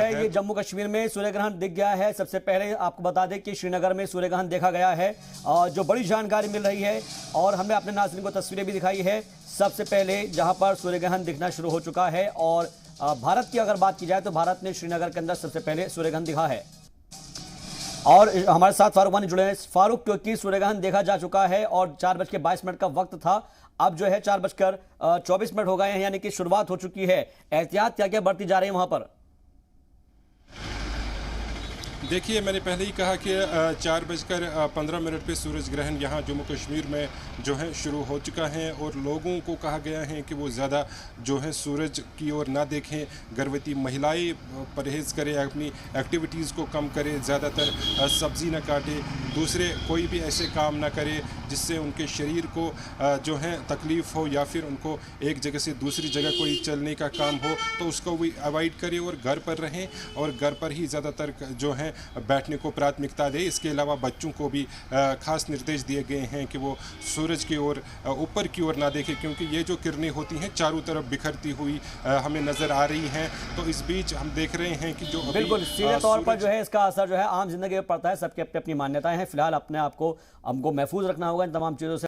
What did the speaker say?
है ये तो जम्मू कश्मीर में सूर्य ग्रहण दिख गया है। सबसे पहले आपको बता दें कि श्रीनगर में सूर्य ग्रहण देखा गया है और जो बड़ी जानकारी मिल रही है और हमने अपने नाज़रीन को तस्वीरें भी दिखाई है। सबसे पहले जहां पर सूर्य ग्रहण दिखना शुरू हो चुका है और भारत की अगर बात की जाए तो भारत ने श्रीनगर के अंदर सबसे पहले सूर्य ग्रहण दिखा है और हमारे साथ फारूक वानी जुड़े हैं। फारूक, क्योंकि सूर्य ग्रहण देखा जा चुका है और 4:22 का वक्त था, अब जो है 4:24 हो गए हैं, यानी कि शुरुआत हो चुकी है। एहतियात क्या क्या बरती जा रही है वहां पर? देखिए, मैंने पहले ही कहा कि 4:15 पे सूरज ग्रहण यहाँ जम्मू कश्मीर में जो है शुरू हो चुका है और लोगों को कहा गया है कि वो ज़्यादा जो है सूरज की ओर ना देखें। गर्भवती महिलाएं परहेज़ करें, अपनी एक्टिविटीज़ को कम करें, ज़्यादातर सब्ज़ी ना काटें, दूसरे कोई भी ऐसे काम ना करें जिससे उनके शरीर को जो है तकलीफ़ हो या फिर उनको एक जगह से दूसरी जगह कोई चलने का काम हो तो उसको भी अवॉइड करें और घर पर रहें और घर पर ही ज़्यादातर जो है बैठने को प्राथमिकता दें। इसके अलावा बच्चों को भी खास निर्देश दिए गए हैं कि वो सूरज की ओर ऊपर की ओर ना देखें, क्योंकि ये जो किरणें होती हैं चारों तरफ बिखरती हुई हमें नज़र आ रही हैं। तो इस बीच हम देख रहे हैं कि जो बिल्कुल सीधे तौर पर जो है इसका असर जो है आम जिंदगी में पड़ता है। सबकी अपनी अपनी मान्यताएं हैं। फिलहाल अपने आप को हमको महफूज रखना होगा इन तमाम चीज़ों से।